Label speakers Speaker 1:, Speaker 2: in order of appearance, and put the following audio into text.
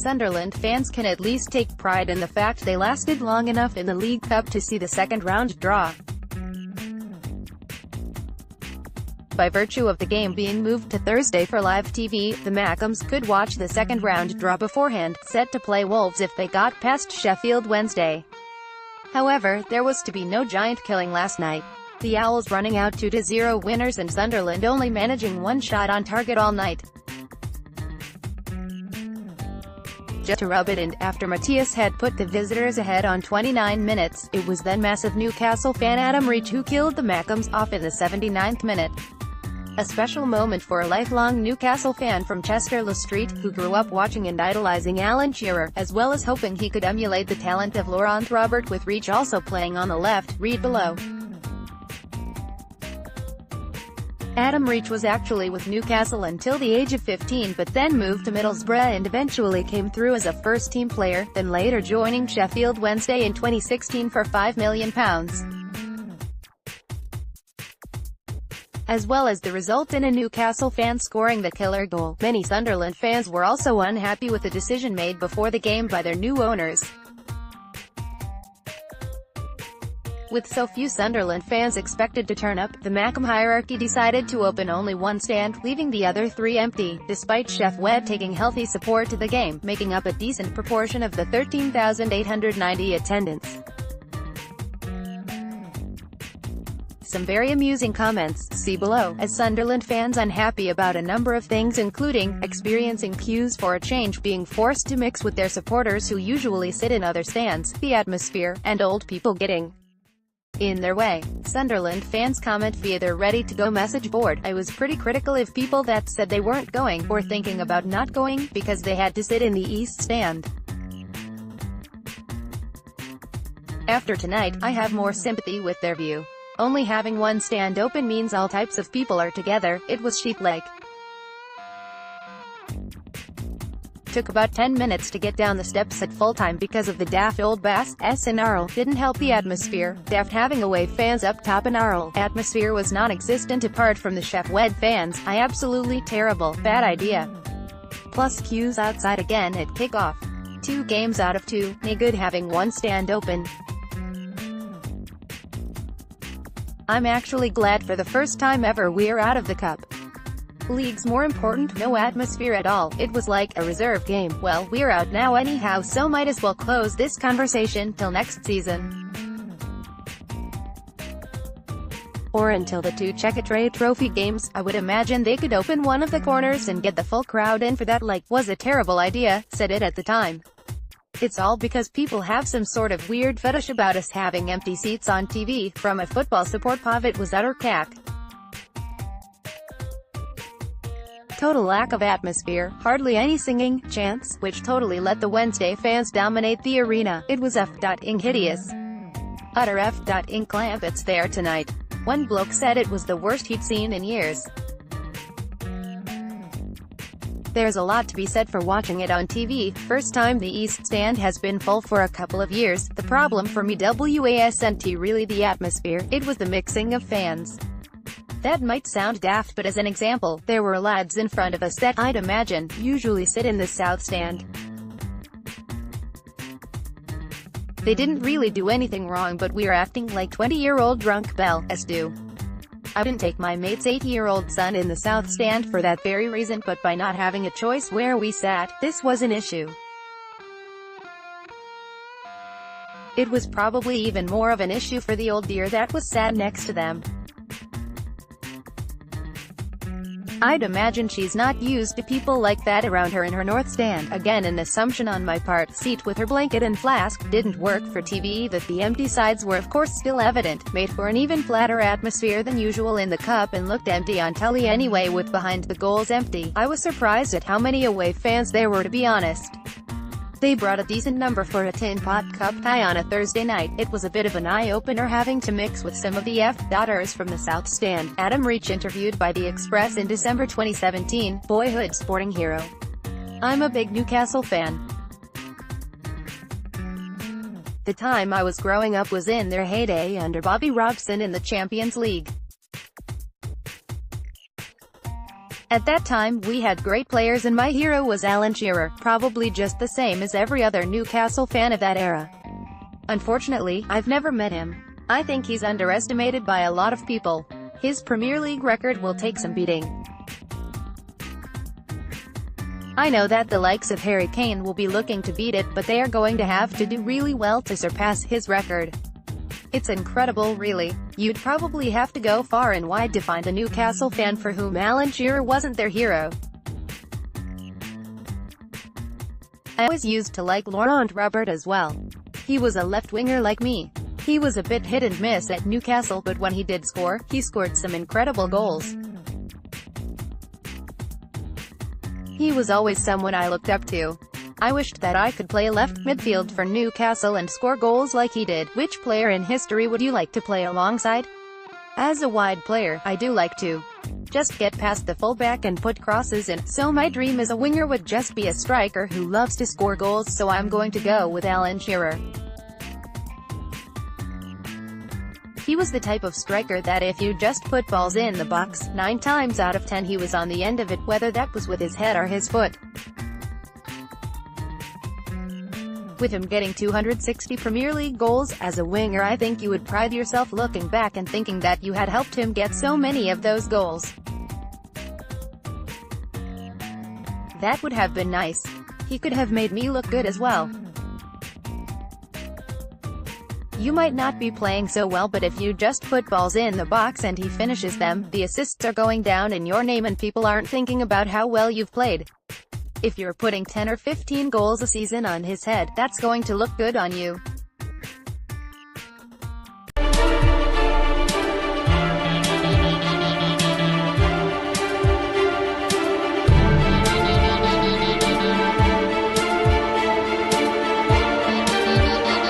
Speaker 1: Sunderland fans can at least take pride in the fact they lasted long enough in the League Cup to see the second-round draw. By virtue of the game being moved to Thursday for live TV, the Mackems could watch the second-round draw beforehand, set to play Wolves if they got past Sheffield Wednesday. However, there was to be no giant killing last night. The Owls running out 2-0 winners and Sunderland only managing one shot on target all night. Just to rub it in, after Matias had put the visitors ahead on 29 minutes, it was then massive Newcastle fan Adam Reach who killed the Mackems off in the 79th minute. A special moment for a lifelong Newcastle fan from Chester Street, who grew up watching and idolizing Alan Shearer, as well as hoping he could emulate the talent of Laurent Robert with Reach also playing on the left. Read below. Adam Reach was actually with Newcastle until the age of 15 but then moved to Middlesbrough and eventually came through as a first-team player, then later joining Sheffield Wednesday in 2016 for £5 million. As well as the result in a Newcastle fan scoring the killer goal. Many Sunderland fans were also unhappy with the decision made before the game by their new owners. With so few Sunderland fans expected to turn up, the Mackem hierarchy decided to open only one stand, leaving the other three empty, despite Sheffield Wednesday taking healthy support to the game, making up a decent proportion of the 13,890 attendance. Some very amusing comments, see below, as Sunderland fans unhappy about a number of things including, experiencing queues for a change, being forced to mix with their supporters who usually sit in other stands, the atmosphere, and old people getting in their way. Sunderland fans comment via their ready-to-go message board. I was pretty critical of people that said they weren't going, or thinking about not going, because they had to sit in the East Stand. After tonight, I have more sympathy with their view. Only having one stand open means all types of people are together. It was sheep-like. Took about 10 minutes to get down the steps at full-time because of the daft old bass and Arl. Didn't help the atmosphere. Daft having away fans up top and Arl. Atmosphere was non-existent apart from the Sheffield Wednesday fans. Absolutely terrible. Bad idea. Plus queues outside again at kickoff. 2 games out of 2. No good having one stand open. I'm actually glad for the first time ever we're out of the cup. League's more important, no atmosphere at all. It was like a reserve game. Well, we're out now anyhow, so might as well close this conversation till next season. Or until the 2 Checkatrade Trophy games. I would imagine they could open one of the corners and get the full crowd in for that. Like, was a terrible idea, said it at the time. It's all because people have some sort of weird fetish about us having empty seats on TV. From a football support pov, it was utter cack. Total lack of atmosphere, hardly any singing, chants, which totally let the Wednesday fans dominate the arena. It was f.ing hideous. Utter f.ing clamp. It's there tonight. One bloke said it was the worst he'd seen in years. There's a lot to be said for watching it on TV. First time the East Stand has been full for a couple of years. The problem for me wasn't really the atmosphere, it was the mixing of fans. That might sound daft, but as an example, there were lads in front of us that, I'd imagine, usually sit in the South Stand. They didn't really do anything wrong, but we're acting like 20-year-old drunk belles do. I didn't take my mate's 8-year-old son in the South Stand for that very reason, but by not having a choice where we sat, this was an issue. It was probably even more of an issue for the old dear that was sat next to them. I'd imagine she's not used to people like that around her in her North Stand. Again, an assumption on my part. Seat with her blanket and flask didn't work for TV. That the empty sides were of course still evident, made for an even flatter atmosphere than usual in the cup, and looked empty on telly anyway with behind the goals empty. I was surprised at how many away fans there were, to be honest. They brought a decent number for a tin pot cup tie on a Thursday night. It was a bit of an eye-opener having to mix with some of the F-dotters from the South Stand. Adam Reach interviewed by The Express in December 2017, boyhood sporting hero. I'm a big Newcastle fan. The time I was growing up was in their heyday under Bobby Robson in the Champions League. At that time, we had great players and my hero was Alan Shearer, probably just the same as every other Newcastle fan of that era. Unfortunately, I've never met him. I think he's underestimated by a lot of people. His Premier League record will take some beating. I know that the likes of Harry Kane will be looking to beat it, but they are going to have to do really well to surpass his record. It's incredible, really. You'd probably have to go far and wide to find a Newcastle fan for whom Alan Shearer wasn't their hero. I always used to like Laurent Robert as well. He was a left-winger like me. He was a bit hit and miss at Newcastle, but when he did score, he scored some incredible goals. He was always someone I looked up to. I wished that I could play left midfield for Newcastle and score goals like he did. Which player in history would you like to play alongside? As a wide player, I do like to just get past the fullback and put crosses in, so my dream as a winger would just be a striker who loves to score goals, so I'm going to go with Alan Shearer. He was the type of striker that if you just put balls in the box, 9 times out of 10 he was on the end of it, whether that was with his head or his foot. With him getting 260 Premier League goals as a winger, I think you would pride yourself looking back and thinking that you had helped him get so many of those goals. That would have been nice. He could have made me look good as well. You might not be playing so well, but if you just put balls in the box and he finishes them, the assists are going down in your name and people aren't thinking about how well you've played. If you're putting 10 or 15 goals a season on his head, that's going to look good on you.